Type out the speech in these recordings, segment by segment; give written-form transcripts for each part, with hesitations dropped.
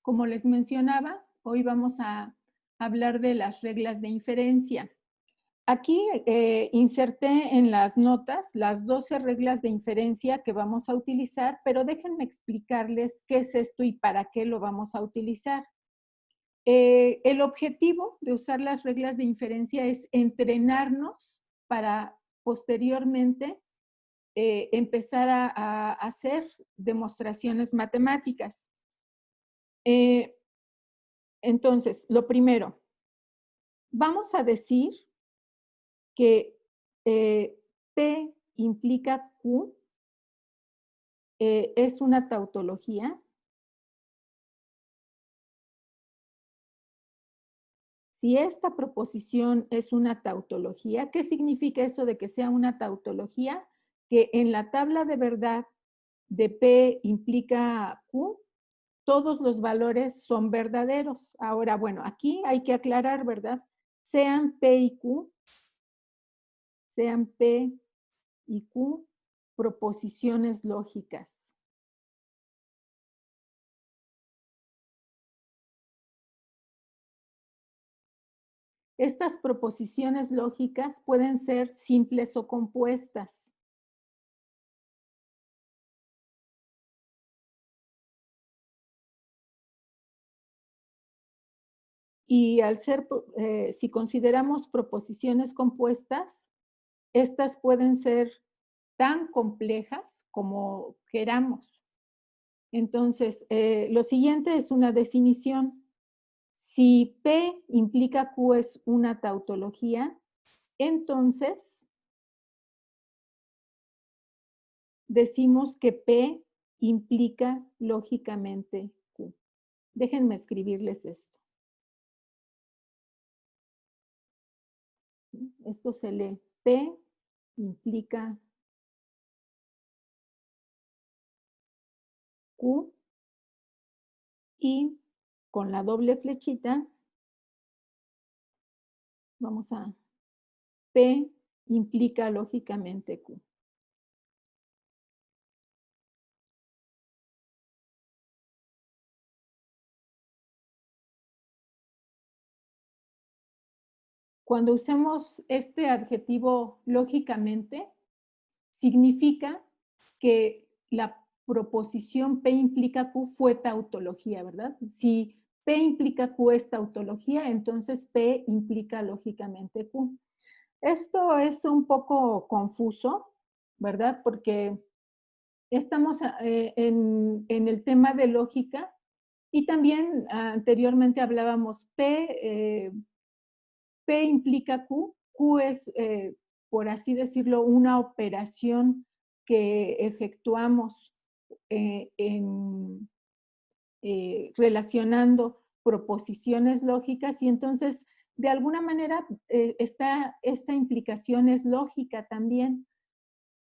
Como les mencionaba, hoy vamos a hablar de las reglas de inferencia. Aquí inserté en las notas las 12 reglas de inferencia que vamos a utilizar, pero déjenme explicarles qué es esto y para qué lo vamos a utilizar. El objetivo de usar las reglas de inferencia es entrenarnos para posteriormente empezar a hacer demostraciones matemáticas. Entonces, lo primero, vamos a decir que P implica Q, es una tautología. Si esta proposición es una tautología, ¿qué significa eso de que sea una tautología? Que en la tabla de verdad de P implica Q, todos los valores son verdaderos. Ahora, bueno, aquí hay que aclarar, ¿verdad? Sean P y Q, sean P y Q, proposiciones lógicas. Estas proposiciones lógicas pueden ser simples o compuestas. Y al ser, si consideramos proposiciones compuestas, estas pueden ser tan complejas como queramos. Entonces, lo siguiente es una definición. Si P implica Q es una tautología, entonces decimos que P implica lógicamente Q. Déjenme escribirles esto. Esto se lee. P implica Q y con la doble flechita vamos a P implica lógicamente Q. Cuando usemos este adjetivo lógicamente, significa que la proposición P implica Q fue tautología, ¿verdad? Si P implica Q es tautología, entonces P implica lógicamente Q. Esto es un poco confuso, ¿verdad? Porque estamos en el tema de lógica y también anteriormente hablábamos P implica Q. Q es, por así decirlo, una operación que efectuamos relacionando proposiciones lógicas y entonces, de alguna manera, esta implicación es lógica también.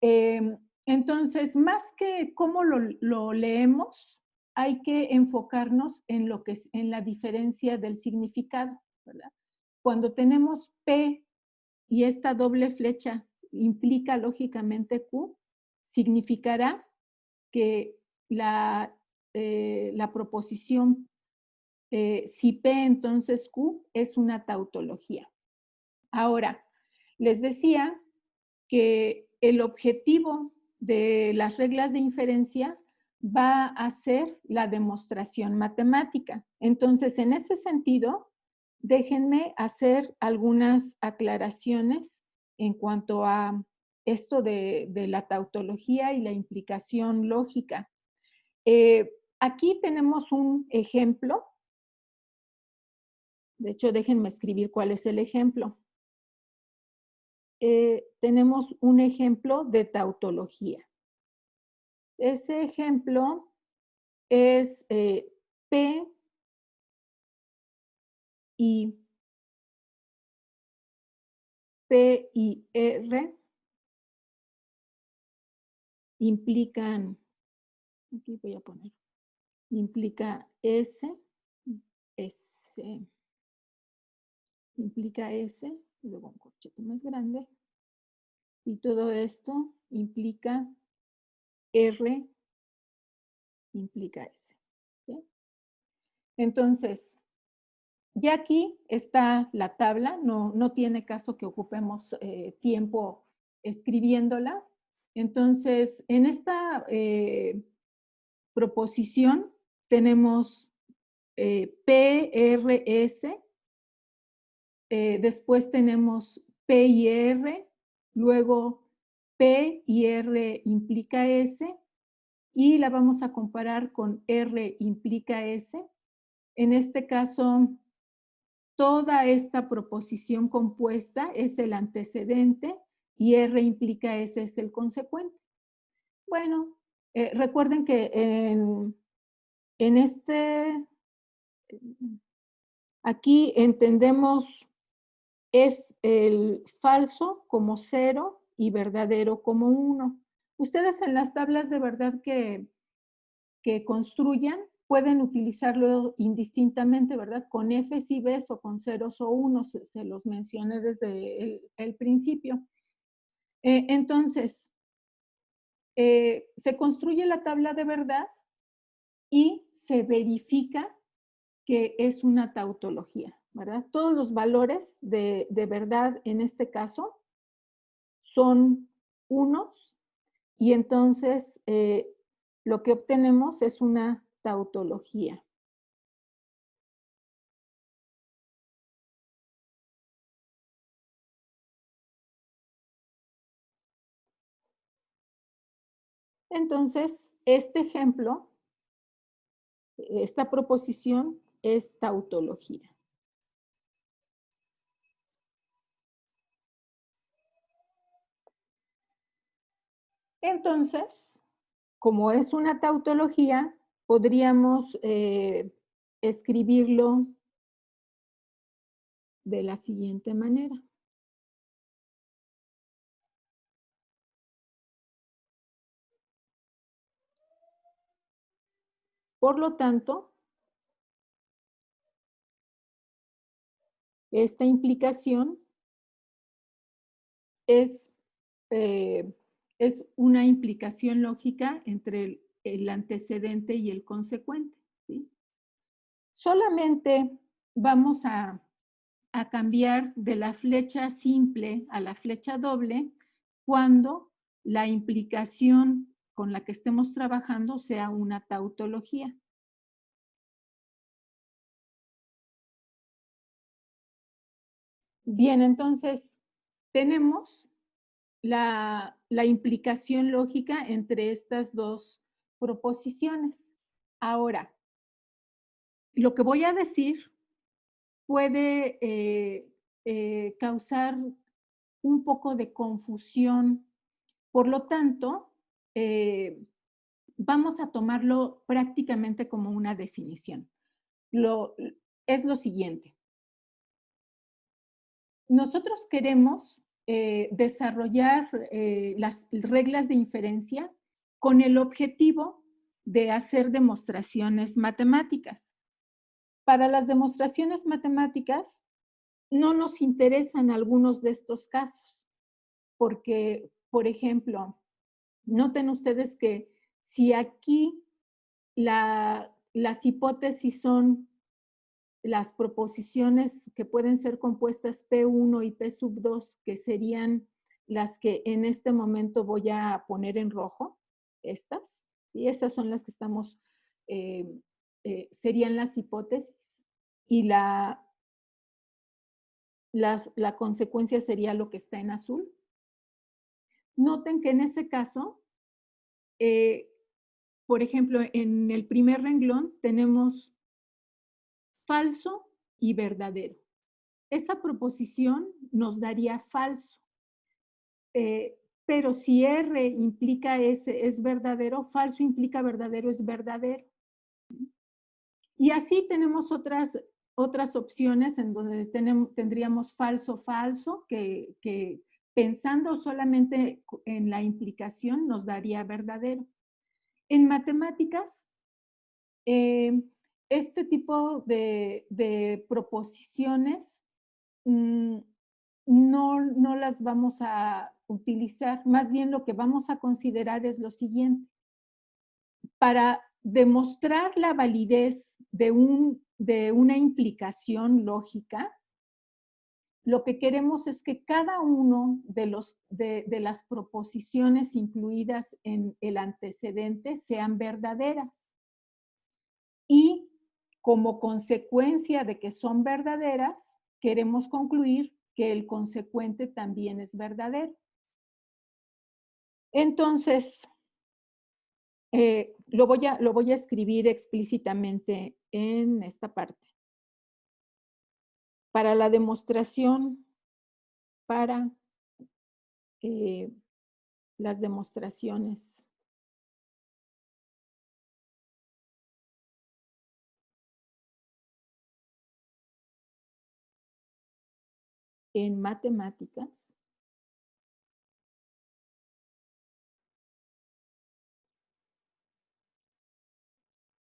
Entonces, más que cómo lo leemos, hay que enfocarnos en lo que es en la diferencia del significado, ¿verdad? Cuando tenemos P y esta doble flecha implica lógicamente Q, significará que la proposición si P entonces Q es una tautología. Ahora, les decía que el objetivo de las reglas de inferencia va a ser la demostración matemática. Entonces, en ese sentido, déjenme hacer algunas aclaraciones en cuanto a esto de la tautología y la implicación lógica. Aquí tenemos un ejemplo. De hecho, déjenme escribir cuál es el ejemplo. Tenemos un ejemplo de tautología. Ese ejemplo es P y R implican, aquí voy a poner, implica S, implica S, y luego un corchete más grande, y todo esto implica R, implica S. ¿Sí? Entonces, ya aquí está la tabla, no tiene caso que ocupemos tiempo escribiéndola. Entonces, en esta proposición tenemos PRS, después tenemos P y R, luego P y R implica S, y la vamos a comparar con R implica S. En este caso, toda esta proposición compuesta es el antecedente y R implica S es el consecuente. Bueno, recuerden que en aquí entendemos el falso como 0 y verdadero como 1. Ustedes en las tablas de verdad que construyan pueden utilizarlo indistintamente, ¿verdad? Con Fs y Bs o con ceros o unos, se los mencioné desde el principio. Entonces, se construye la tabla de verdad y se verifica que es una tautología, ¿verdad? Todos los valores de verdad en este caso son unos y entonces lo que obtenemos es una tautología. Entonces, este ejemplo, esta proposición es tautología. Entonces, como es una tautología, podríamos escribirlo de la siguiente manera. Por lo tanto, esta implicación es una implicación lógica entre el antecedente y el consecuente, ¿sí? Solamente vamos a cambiar de la flecha simple a la flecha doble cuando la implicación con la que estemos trabajando sea una tautología. Bien, entonces tenemos la implicación lógica entre estas dos proposiciones. Ahora, lo que voy a decir puede causar un poco de confusión. Por lo tanto, vamos a tomarlo prácticamente como una definición. Es lo siguiente. Nosotros queremos desarrollar las reglas de inferencia con el objetivo de hacer demostraciones matemáticas. Para las demostraciones matemáticas no nos interesan algunos de estos casos, porque, por ejemplo, noten ustedes que si aquí las hipótesis son las proposiciones que pueden ser compuestas P1 y P sub 2, que serían las que en este momento voy a poner en rojo, estas, ¿sí? Esas son las que estamos, serían las hipótesis, y la consecuencia sería lo que está en azul. Noten que en ese caso, por ejemplo, en el primer renglón tenemos falso y verdadero. Esa proposición nos daría falso. Pero si R implica S es verdadero, falso implica verdadero es verdadero. Y así tenemos otras opciones en donde tendríamos falso, falso, que pensando solamente en la implicación nos daría verdadero. En matemáticas, este tipo de proposiciones no las vamos a utilizar. Más bien lo que vamos a considerar es lo siguiente. Para demostrar la validez de una implicación lógica, lo que queremos es que cada uno de las proposiciones incluidas en el antecedente sean verdaderas. Y como consecuencia de que son verdaderas, queremos concluir que el consecuente también es verdadero. Entonces, lo voy a escribir explícitamente en esta parte. Para la demostración, para las demostraciones en matemáticas,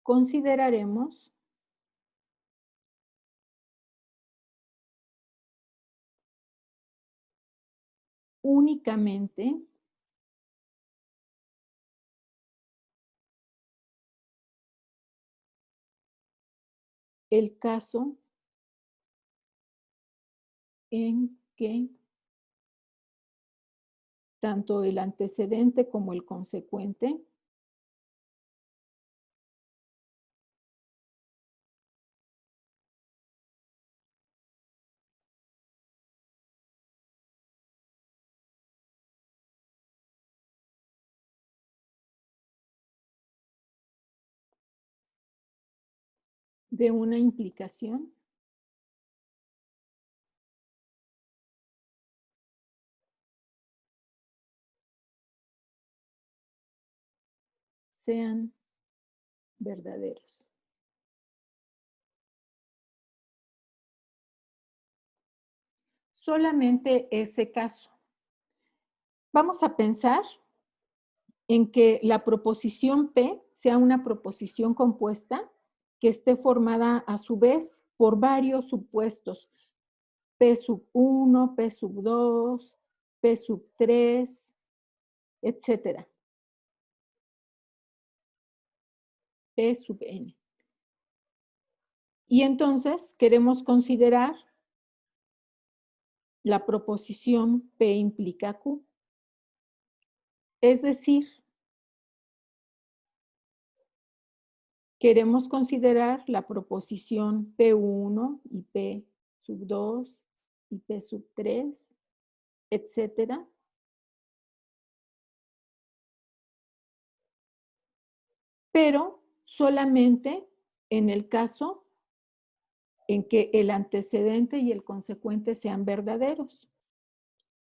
consideraremos únicamente el caso en que tanto el antecedente como el consecuente de una implicación sean verdaderos. Solamente ese caso. Vamos a pensar en que la proposición P sea una proposición compuesta que esté formada a su vez por varios supuestos. P sub 1, P sub 2, P sub 3, etcétera. P sub n. Y entonces queremos considerar la proposición P implica Q. Es decir, queremos considerar la proposición P1 y P sub 2 y P sub 3, etcétera, pero solamente en el caso en que el antecedente y el consecuente sean verdaderos.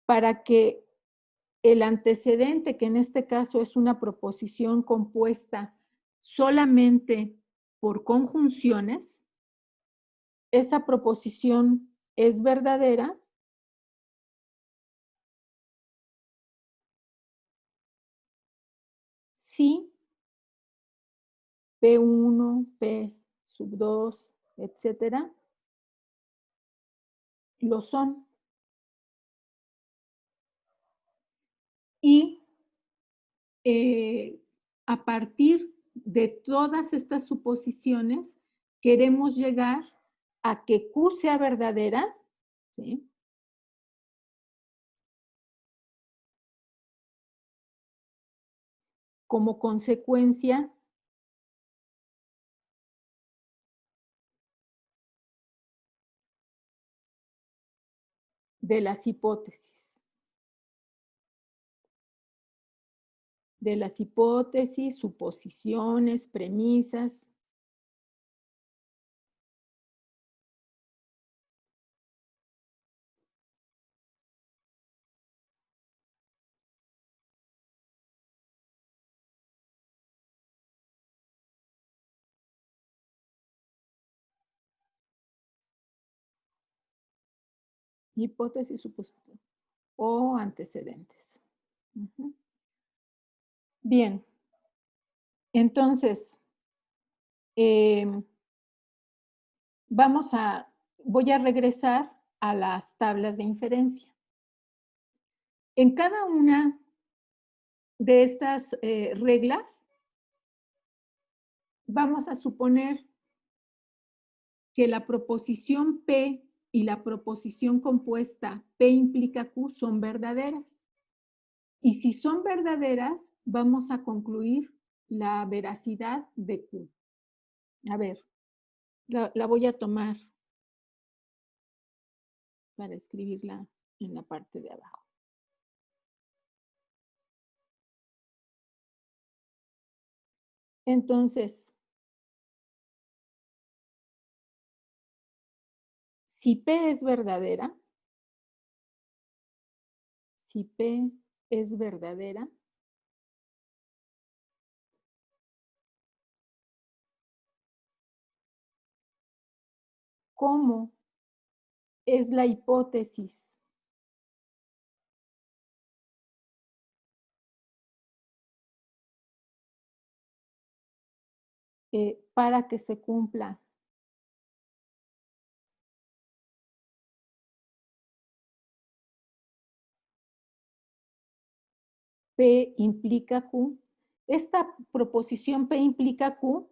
Para que el antecedente, que en este caso es una proposición compuesta solamente por conjunciones, esa proposición es verdadera si P1, P sub 2, etcétera, lo son. Y a partir de todas estas suposiciones, queremos llegar a que Q sea verdadera, ¿sí? Como consecuencia de las hipótesis. De las hipótesis, suposiciones, premisas. Hipótesis, suposición o antecedentes. Bien, entonces, voy a regresar a las tablas de inferencia. En cada una de estas reglas vamos a suponer que la proposición P y la proposición compuesta P implica Q son verdaderas. Y si son verdaderas, vamos a concluir la veracidad de Q. A ver, la voy a tomar para escribirla en la parte de abajo. Entonces, si P es verdadera, si P es verdadera, ¿cómo es la hipótesis para que se cumpla P implica Q? Esta proposición P implica Q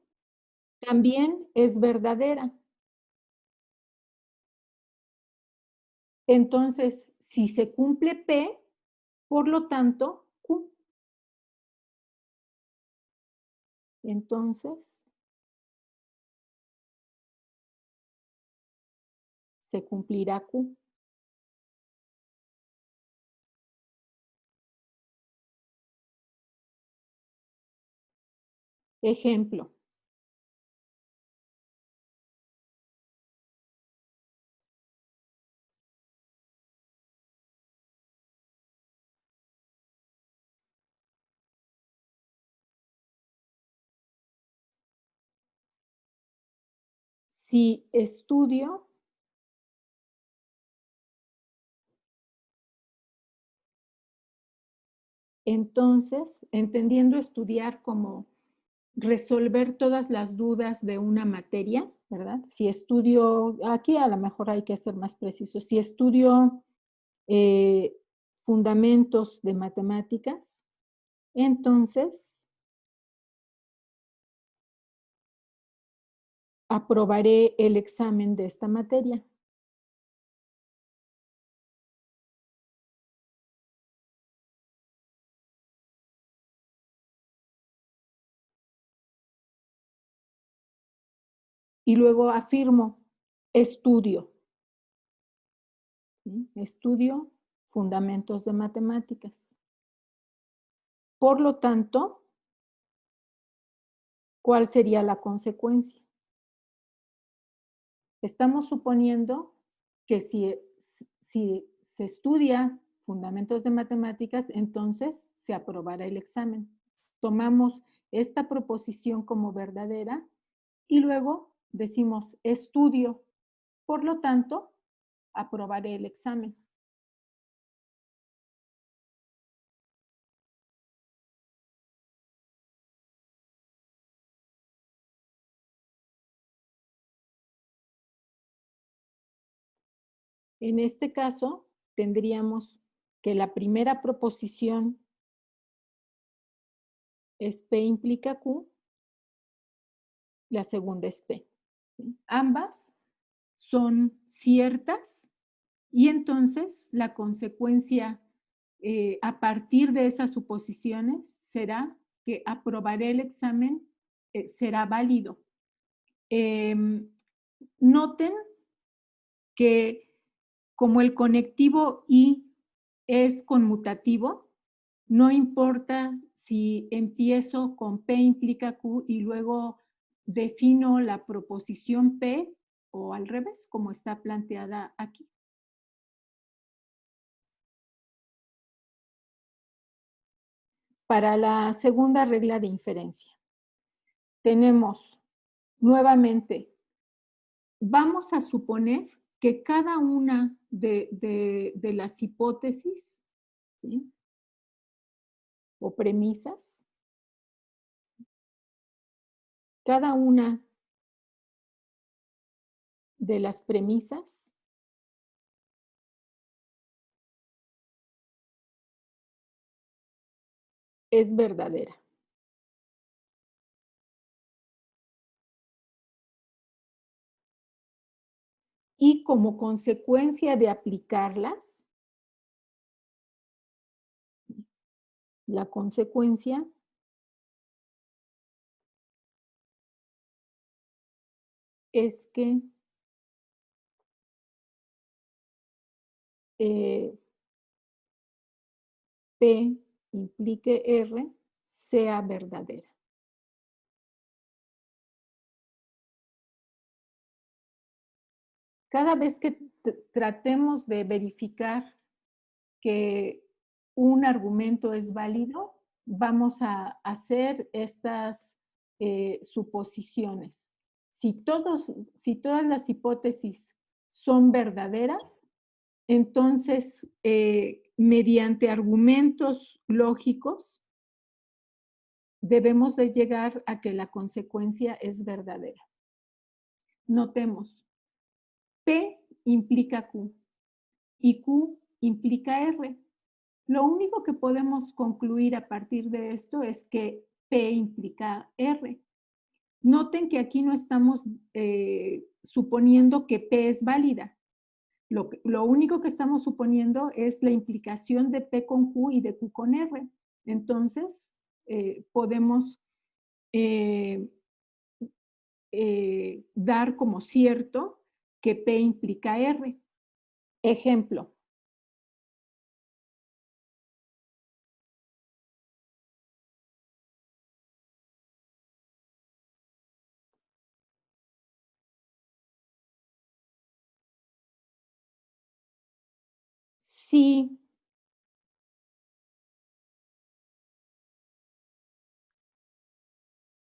también es verdadera. Entonces, si se cumple P, por lo tanto, Q. Entonces, se cumplirá Q. Ejemplo. Si estudio entonces, entendiendo estudiar como resolver todas las dudas de una materia, ¿verdad? Si estudio, aquí a lo mejor hay que ser más preciso, si estudio fundamentos de matemáticas, entonces aprobaré el examen de esta materia. Y luego afirmo, estudio. ¿Sí? Estudio fundamentos de matemáticas. Por lo tanto, ¿cuál sería la consecuencia? Estamos suponiendo que si se estudia fundamentos de matemáticas, entonces se aprobará el examen. Tomamos esta proposición como verdadera y luego decimos estudio. Por lo tanto, aprobaré el examen. En este caso, tendríamos que la primera proposición es P implica Q, la segunda es P. ¿Sí? Ambas son ciertas y entonces la consecuencia a partir de esas suposiciones será que aprobaré el examen, será válido. Noten que como el conectivo y es conmutativo, no importa si empiezo con P implica Q y luego defino la proposición P o al revés, como está planteada aquí. Para la segunda regla de inferencia, tenemos nuevamente, vamos a suponer que cada una de las hipótesis, ¿sí? O premisas, cada una de las premisas es verdadera. y como consecuencia de aplicarlas, la consecuencia es que P implique R sea verdadera. Cada vez que tratemos de verificar que un argumento es válido, vamos a hacer estas suposiciones. Si todas las hipótesis son verdaderas, entonces, mediante argumentos lógicos, debemos de llegar a que la consecuencia es verdadera. Notemos, P implica Q y Q implica R. Lo único que podemos concluir a partir de esto es que P implica R. Noten que aquí no estamos suponiendo que P es válida. Lo único que estamos suponiendo es la implicación de P con Q y de Q con R. Entonces, podemos dar como cierto que P implica R. Ejemplo.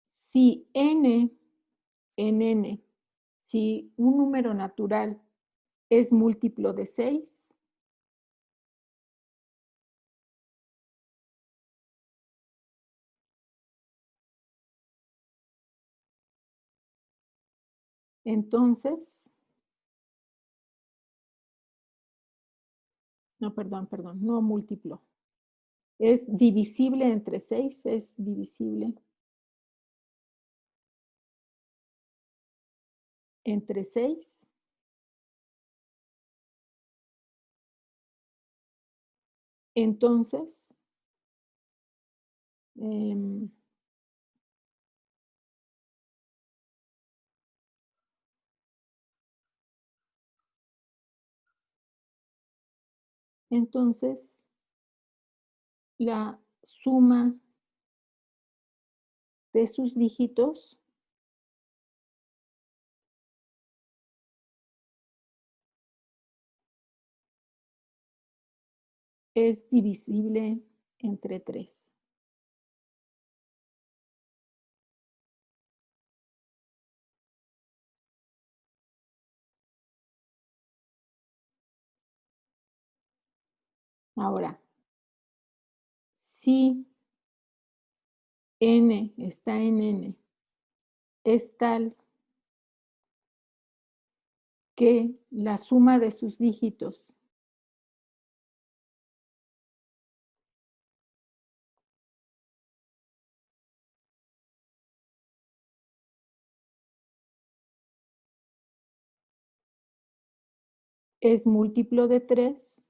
Si n en n, si un número natural es múltiplo de 6, entonces, no, perdón, no múltiplo, es divisible entre 6, es divisible entre 6. Entonces, entonces, la suma de sus dígitos es divisible entre 3. Ahora, si n está en n, es tal que la suma de sus dígitos es múltiplo de 3,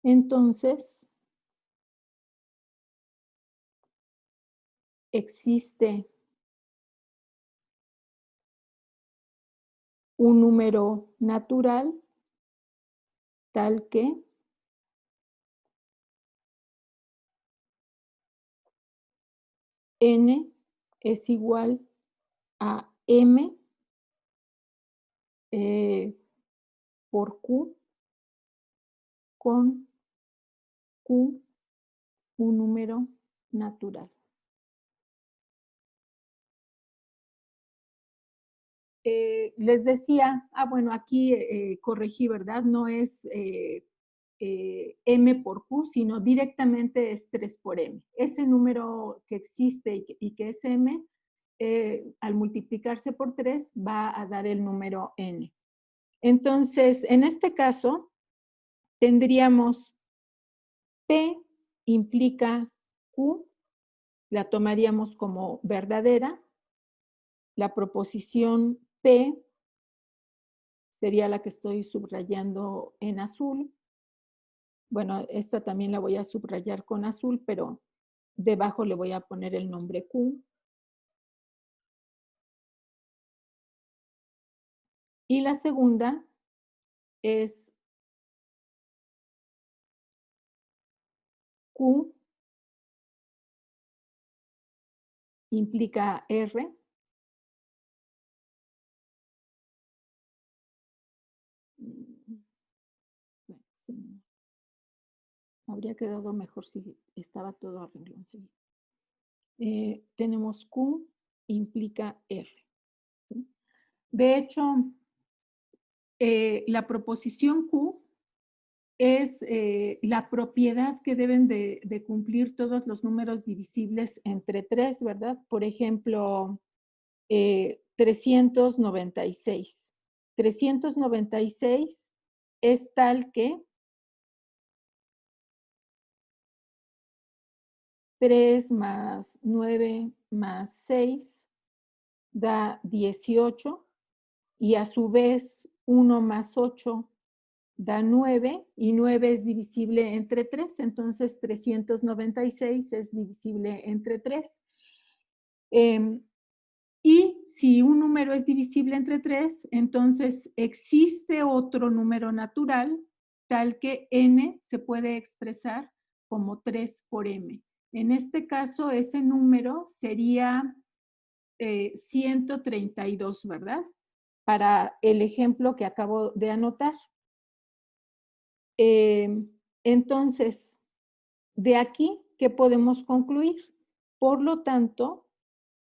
entonces existe un número natural tal que n es igual a m por q con q, un número natural. Les decía, bueno, aquí corregí, ¿verdad? No es m por q, sino directamente es 3 por m. Ese número que existe y que es m, al multiplicarse por 3 va a dar el número n. Entonces, en este caso, tendríamos P implica Q, la tomaríamos como verdadera. La proposición P sería la que estoy subrayando en azul. Bueno, esta también la voy a subrayar con azul, pero debajo le voy a poner el nombre Q. Y la segunda es Q implica R. Bueno, sí, habría quedado mejor si estaba todo a renglón seguido. Tenemos Q implica R. ¿Sí? De hecho, la proposición Q es la propiedad que deben de cumplir todos los números divisibles entre 3, ¿verdad? Por ejemplo, 396. 396 es tal que 3 más 9 más 6 da 18 y a su vez 1 más 8 da 9 y 9 es divisible entre 3, entonces 396 es divisible entre 3. Y si un número es divisible entre 3, entonces existe otro número natural tal que n se puede expresar como 3 por m. En este caso, ese número sería 132, ¿verdad? Para el ejemplo que acabo de anotar. Entonces, de aquí, ¿qué podemos concluir? Por lo tanto,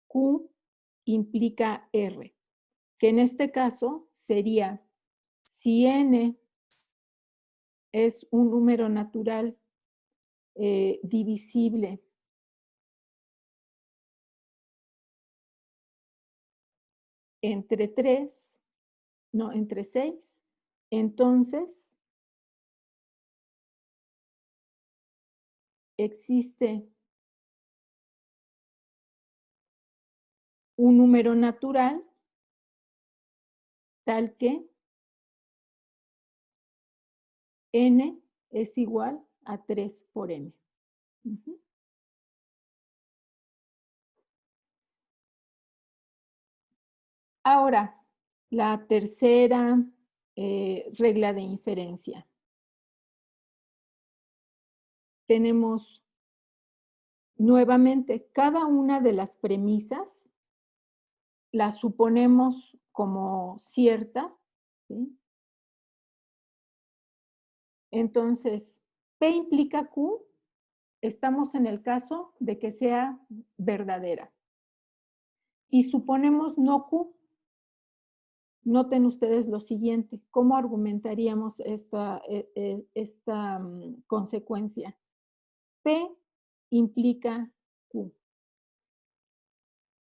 Q implica R, que en este caso sería, si N es un número natural divisible entre 3, no, entre 6, entonces existe un número natural tal que n es igual a 3 por n. Ahora, la tercera regla de inferencia. Tenemos nuevamente cada una de las premisas, las suponemos como cierta, ¿sí? Entonces, P implica Q, estamos en el caso de que sea verdadera. Y suponemos no Q. Noten ustedes lo siguiente, ¿cómo argumentaríamos esta consecuencia? P implica Q.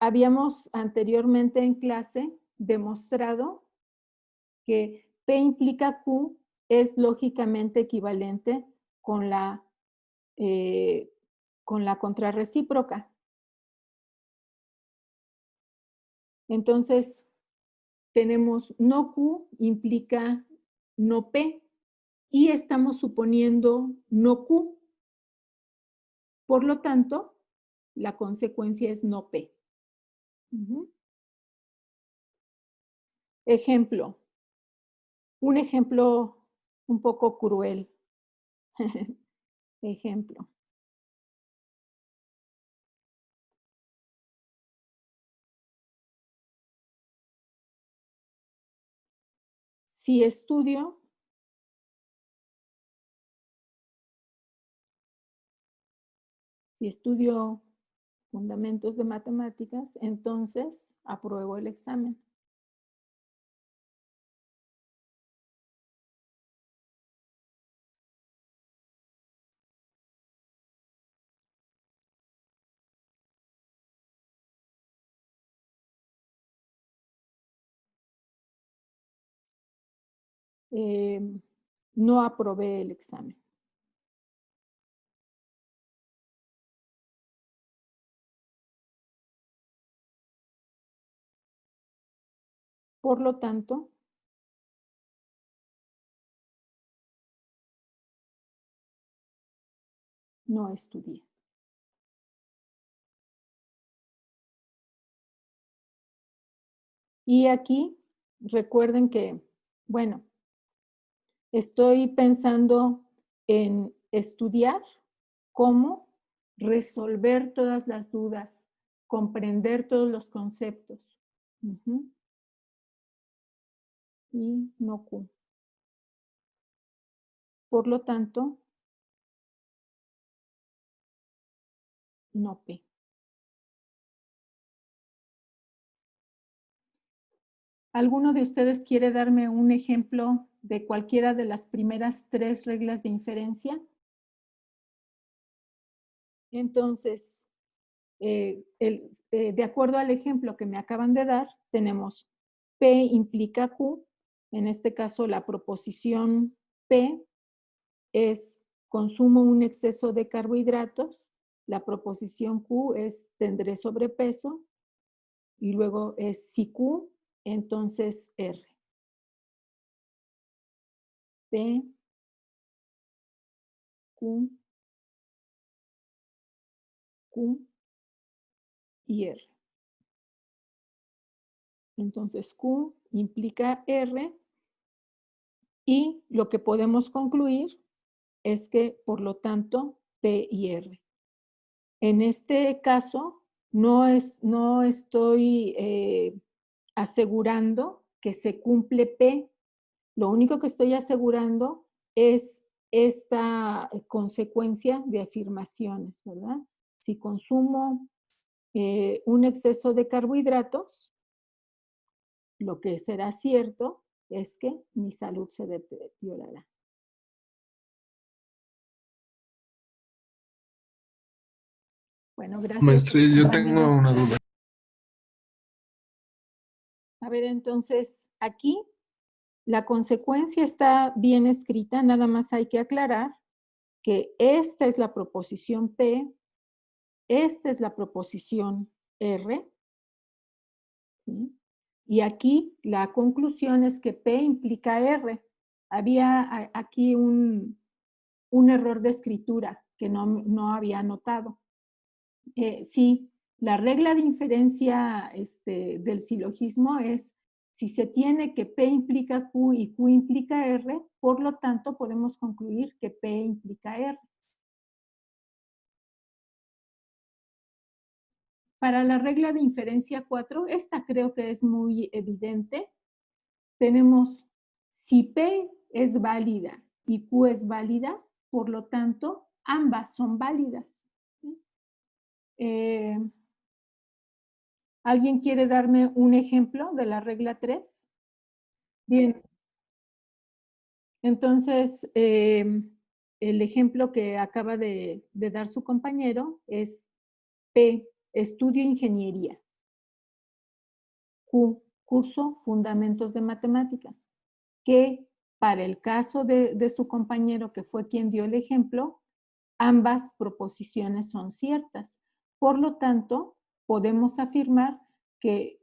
Habíamos anteriormente en clase demostrado que P implica Q es lógicamente equivalente con la contrarrecíproca. Entonces, tenemos no Q implica no P y estamos suponiendo no Q. Por lo tanto, la consecuencia es no P. Ejemplo, un ejemplo un poco cruel. Ejemplo. Si estudio fundamentos de matemáticas, entonces apruebo el examen. no aprobé el examen. Por lo tanto, no estudié. Y aquí, recuerden que, bueno, estoy pensando en estudiar cómo resolver todas las dudas, comprender todos los conceptos. Y no Q. Por lo tanto, no P. ¿Alguno de ustedes quiere darme un ejemplo de cualquiera de las primeras 3 reglas de inferencia? Entonces, de acuerdo al ejemplo que me acaban de dar, tenemos P implica Q. En este caso, la proposición P es consumo un exceso de carbohidratos. La proposición Q es tendré sobrepeso. Y luego es si Q, entonces R. P, Q, Q y R. Entonces Q implica R y lo que podemos concluir es que, por lo tanto, P y R. En este caso, no estoy asegurando que se cumple P. Lo único que estoy asegurando es esta consecuencia de afirmaciones, ¿verdad? Si consumo un exceso de carbohidratos, lo que será cierto es que mi salud se deteriorará. Bueno, gracias. Maestra, yo tengo una duda. A ver, entonces, aquí la consecuencia está bien escrita, nada más hay que aclarar que esta es la proposición P, esta es la proposición R, ¿sí? Y aquí la conclusión es que P implica R. Había aquí un error de escritura que no había notado. Sí, la regla de inferencia del silogismo es si se tiene que P implica Q y Q implica R, por lo tanto podemos concluir que P implica R. Para la regla de inferencia 4, esta creo que es muy evidente. Tenemos, si P es válida y Q es válida, por lo tanto, ambas son válidas. ¿Alguien quiere darme un ejemplo de la regla 3? Bien. Entonces, el ejemplo que acaba de dar su compañero es P, estudio ingeniería. Q, curso fundamentos de matemáticas. Que para el caso de su compañero, que fue quien dio el ejemplo, ambas proposiciones son ciertas. Por lo tanto, podemos afirmar que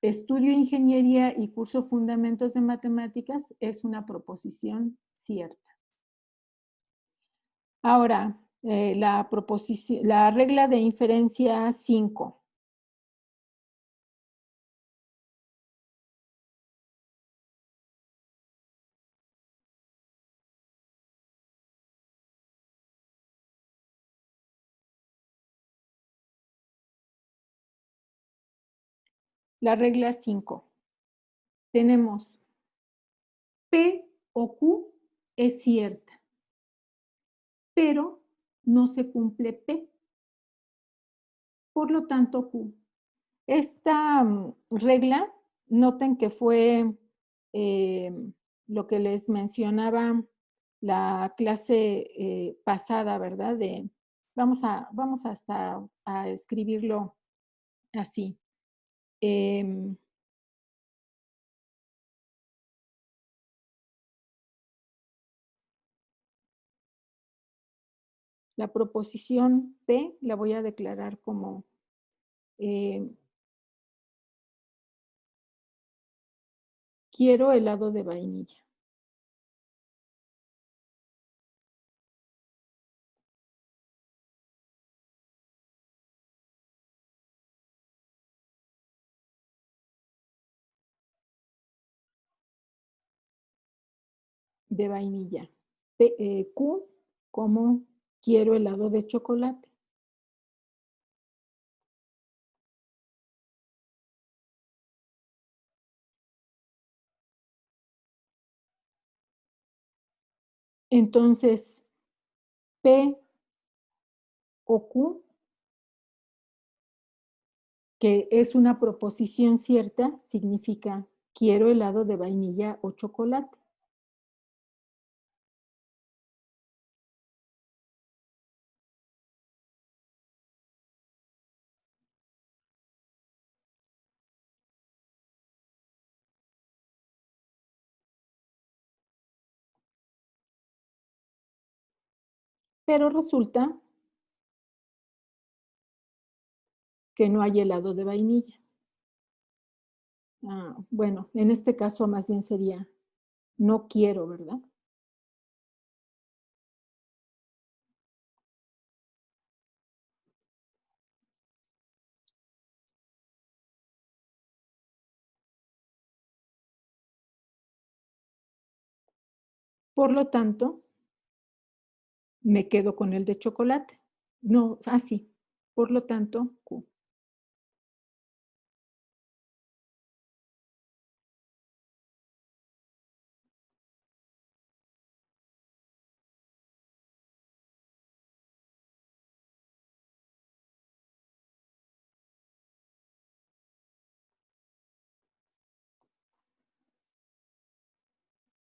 estudio ingeniería y curso fundamentos de matemáticas es una proposición cierta. Ahora, la regla de inferencia 5. La regla 5. Tenemos P o Q es cierta, pero no se cumple P. Por lo tanto, Q. Esta regla, noten que fue lo que les mencionaba la clase pasada, ¿verdad? Vamos hasta a escribirlo así. La proposición P la voy a declarar como quiero helado de vainilla. De vainilla. Q como quiero helado de chocolate. Entonces, P o Q, que es una proposición cierta, significa quiero helado de vainilla o chocolate. Pero resulta que no hay helado de vainilla. Bueno, en este caso más bien sería no quiero, ¿verdad? Por lo tanto, me quedo con el de chocolate. No, sí. Por lo tanto, Q.